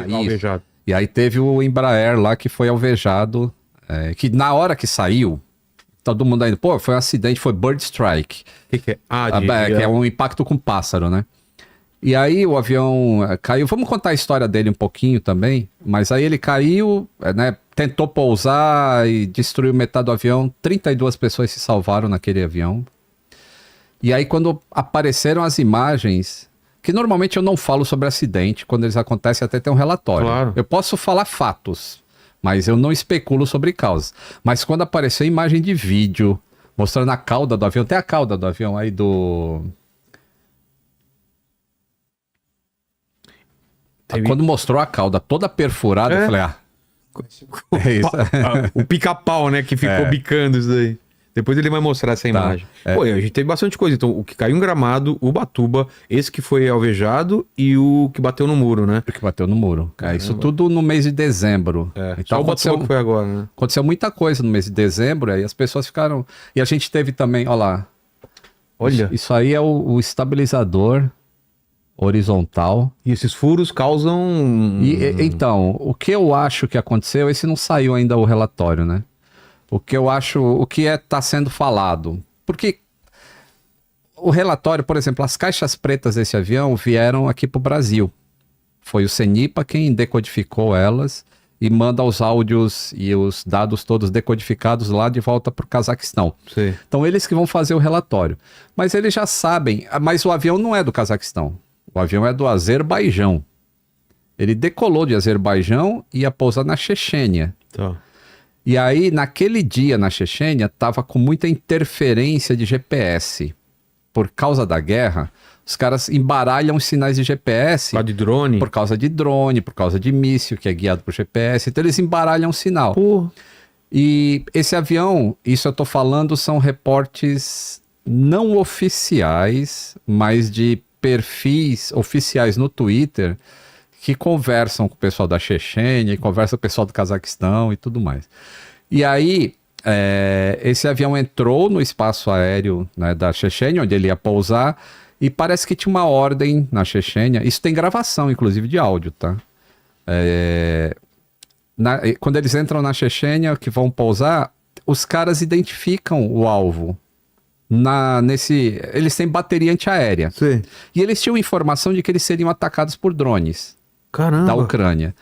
Isso. Alvejado. E aí teve o Embraer lá que foi alvejado, que na hora que saiu, todo mundo ainda, pô, foi um acidente, foi bird strike. Que é? Que é um impacto com pássaro, né? E aí o avião caiu. Vamos contar a história dele um pouquinho também. Mas aí ele caiu, né? Tentou pousar e destruiu metade do avião. 32 pessoas se salvaram naquele avião. E aí quando apareceram as imagens, que normalmente eu não falo sobre acidente, quando eles acontecem até tem um relatório. Claro. Eu posso falar fatos, mas eu não especulo sobre causas. Mas quando apareceu imagem de vídeo, mostrando a cauda do avião, tem a cauda do avião aí do... Quando mostrou a cauda toda perfurada, eu falei, é isso. O pica-pau, né, que ficou bicando isso daí. Depois ele vai mostrar essa imagem. Pô, a gente teve bastante coisa. Então, o que caiu em Gramado, o Ubatuba, esse que foi alvejado e o que bateu no muro, né? O que bateu no muro. Isso tudo no mês de dezembro. Só Então, o Ubatuba que foi agora, né? Aconteceu muita coisa no mês de dezembro, aí as pessoas ficaram... E a gente teve também, olha lá. Olha. Isso aí é o estabilizador horizontal. E esses furos causam... Então, o que eu acho que aconteceu, esse não saiu ainda o relatório, né? O que eu acho, o que está sendo falado. Porque o relatório, por exemplo, as caixas pretas desse avião vieram aqui para o Brasil. Foi o CENIPA quem decodificou elas e manda os áudios e os dados todos decodificados lá de volta para o Cazaquistão. Sim. Então eles que vão fazer o relatório. Mas eles já sabem, mas o avião não é do Cazaquistão. O avião é do Azerbaijão. Ele decolou de Azerbaijão e ia pousar na Chechênia. Tá. E aí, naquele dia na Chechênia, tava com muita interferência de GPS. Por causa da guerra, os caras embaralham os sinais de GPS. Lá de drone? Por causa de drone, por causa de míssil, que é guiado por GPS. Então eles embaralham o sinal. Pô. E esse avião, isso eu tô falando, são reportes não oficiais, mas de perfis oficiais no Twitter que conversam com o pessoal da Chechênia, e conversam com o pessoal do Cazaquistão e tudo mais. E aí, esse avião entrou no espaço aéreo, né, da Chechênia, onde ele ia pousar, e parece que tinha uma ordem na Chechênia. Isso tem gravação, inclusive, de áudio, tá? Quando eles entram na Chechênia, que vão pousar, os caras identificam o alvo. Eles têm bateria antiaérea. Sim. E eles tinham informação de que eles seriam atacados por drones. Caramba. Da Ucrânia.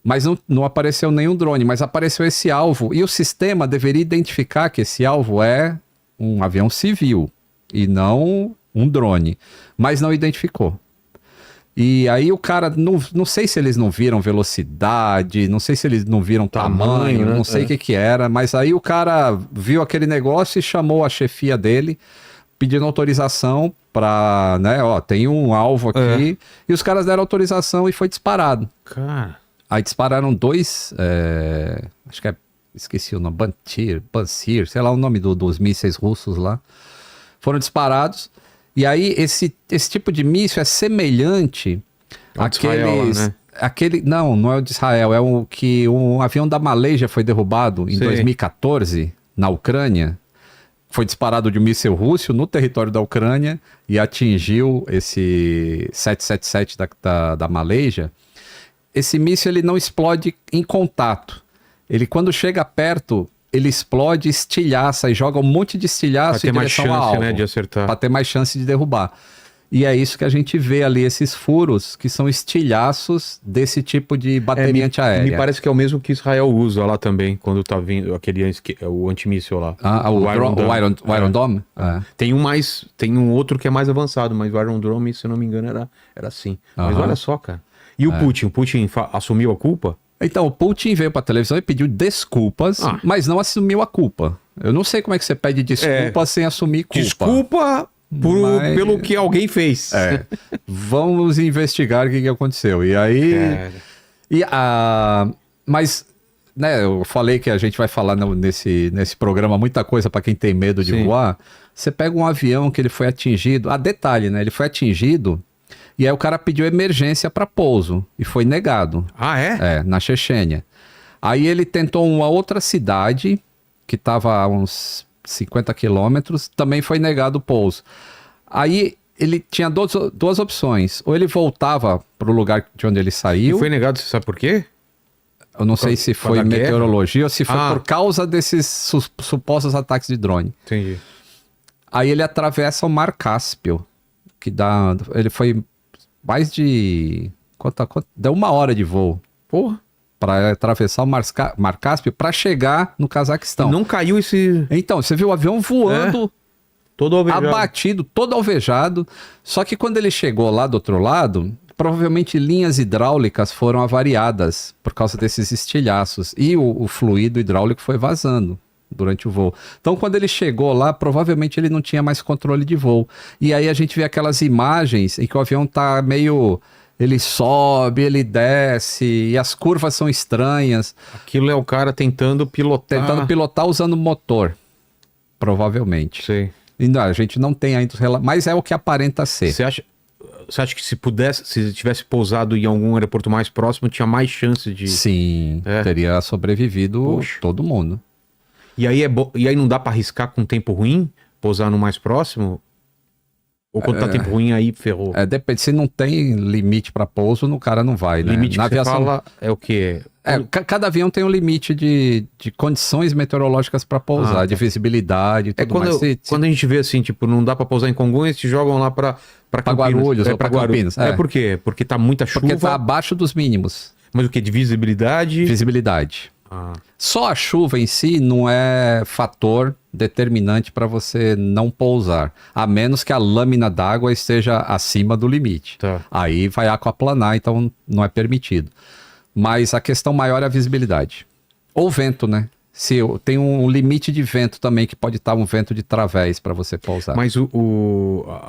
Mas não apareceu nenhum drone, mas apareceu esse alvo. E o sistema deveria identificar que esse alvo é um avião civil e não um drone. Mas não identificou. E aí o cara, não sei se eles não viram velocidade, não sei se eles não viram tamanho, né? Não sei o que era, mas aí o cara viu aquele negócio e chamou a chefia dele, pedindo autorização para, né, ó, tem um alvo aqui, e os caras deram autorização e foi disparado. Cara. Aí dispararam dois, acho que esqueci o nome, Bansir, sei lá o nome dos mísseis russos lá, foram disparados. E aí, esse tipo de míssil é semelhante àqueles... Né? Não é o de Israel, é o que um avião da Malásia foi derrubado em 2014, na Ucrânia. Foi disparado de um míssil russo no território da Ucrânia e atingiu esse 777 da Malásia. Esse míssil ele não explode em contato. Ele, quando chega perto... ele explode, estilhaça e joga um monte de estilhaço em direção ao alvo. Né, de acertar. Para ter mais chance de derrubar. E é isso que a gente vê ali, esses furos, que são estilhaços desse tipo de bateria antiaérea. Me parece que é o mesmo que Israel usa lá também, quando tá vindo o antimíssil lá. O Iron Dome? Tem um outro que é mais avançado, mas o Iron Dome, se eu não me engano, era assim. Mas olha só, cara. E o Putin? O Putin assumiu a culpa? Então, o Putin veio pra televisão e pediu desculpas, mas não assumiu a culpa. Eu não sei como é que você pede desculpa sem assumir culpa. Desculpa pelo que alguém fez. Vamos investigar o que aconteceu. E aí... Mas, né, eu falei que a gente vai falar nesse programa muita coisa pra quem tem medo de voar. Você pega um avião que ele foi atingido... detalhe, né? Ele foi atingido... E aí o cara pediu emergência para pouso e foi negado. Ah, é? Na Chechênia. Aí ele tentou uma outra cidade, que estava a uns 50 quilômetros, também foi negado o pouso. Aí ele tinha duas opções. Ou ele voltava para o lugar de onde ele E saiu. foi negado, você sabe por quê? Eu não sei se foi meteorologia ou se foi Ah. por causa desses supostos ataques de drone. Entendi. Aí ele atravessa o Mar Cáspio, que dá... Ele foi mais de... Deu 1 hora de voo Porra. para atravessar o Mar Cáspio para chegar no Cazaquistão. Não caiu esse... Então, você viu o avião voando... Todo alvejado. Abatido, todo alvejado. Só que quando ele chegou lá do outro lado, provavelmente linhas hidráulicas foram avariadas por causa desses estilhaços. E o fluido hidráulico foi vazando durante o voo. Então, quando ele chegou lá, provavelmente ele não tinha mais controle de voo. E aí a gente vê aquelas imagens em que o avião tá meio... Ele sobe, ele desce, e as curvas são estranhas. Aquilo é o cara tentando pilotar usando motor, provavelmente. Sei. E não, a gente não tem ainda, mas é o que aparenta ser. Você acha que se tivesse pousado em algum aeroporto mais próximo, tinha mais chance de... Sim, teria sobrevivido todo mundo. E aí não dá pra arriscar com tempo ruim, pousar no mais próximo? Ou quando tá tempo ruim, aí ferrou? Depende, se não tem limite pra pouso, o cara não vai, né? Limite Na que aviação, você fala é o quê? Cada avião tem um limite de condições meteorológicas pra pousar, de visibilidade e tudo mais. Quando a gente vê assim, tipo, não dá pra pousar em Congonhas, te jogam lá pra Guarulhos ou pra Campinas. Por quê? Porque tá muita chuva? Porque tá abaixo dos mínimos. Mas o quê? De visibilidade? Visibilidade. Só a chuva em si não é fator determinante para você não pousar, a menos que a lâmina d'água esteja acima do limite. Tá. Aí vai aquaplanar, então não é permitido. Mas a questão maior é a visibilidade. Ou vento, né? Se tem um limite de vento também, que pode estar um vento de través para você pousar. Mas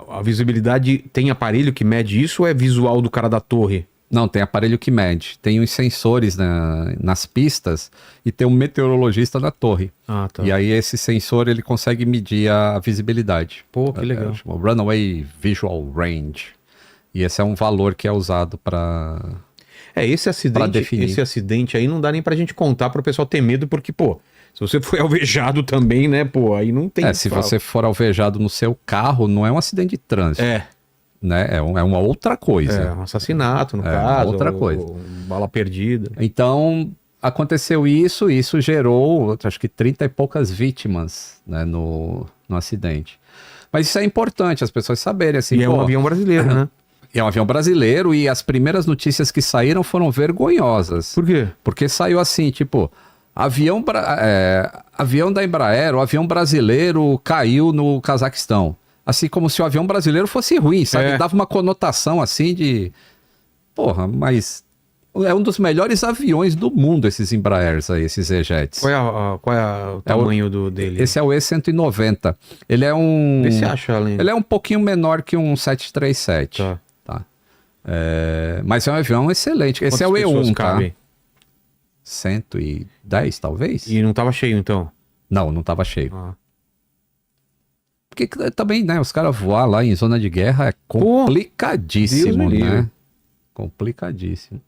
a visibilidade tem aparelho que mede isso ou é visual do cara da torre? Não, tem aparelho que mede. Tem os sensores nas pistas e tem um meteorologista na torre. Ah, tá. E aí esse sensor ele consegue medir a visibilidade. Pô, que legal. Chama Runway Visual Range. E esse é um valor que é usado para... Esse acidente aí não dá nem pra gente contar pro pessoal ter medo, porque, pô, se você foi alvejado também, né, pô, aí não tem... se você for alvejado no seu carro, não é um acidente de trânsito. Né? É uma outra coisa. É um assassinato, no caso. Outra coisa. Bala perdida. Então, aconteceu isso gerou, acho que 30 e poucas vítimas, né, no acidente. Mas isso é importante, as pessoas saberem. Assim, e é um avião brasileiro, né? É um avião brasileiro e as primeiras notícias que saíram foram vergonhosas. Por quê? Porque saiu assim, tipo, avião da Embraer, o avião brasileiro caiu no Cazaquistão. Assim, como se o avião brasileiro fosse ruim, sabe? Dava uma conotação assim de... Porra, mas é um dos melhores aviões do mundo, esses Embraers aí, esses E-Jets. Qual é o tamanho dele? Esse é o E190. Ele é um... Vê se acha, Além. Ele é um pouquinho menor que um 737. Tá. Mas é um avião excelente. Esse é o E1, tá? 110, talvez? E não tava cheio, então? Não tava cheio. Porque também, né, os caras voar lá em zona de guerra é complicadíssimo, né? Complicadíssimo.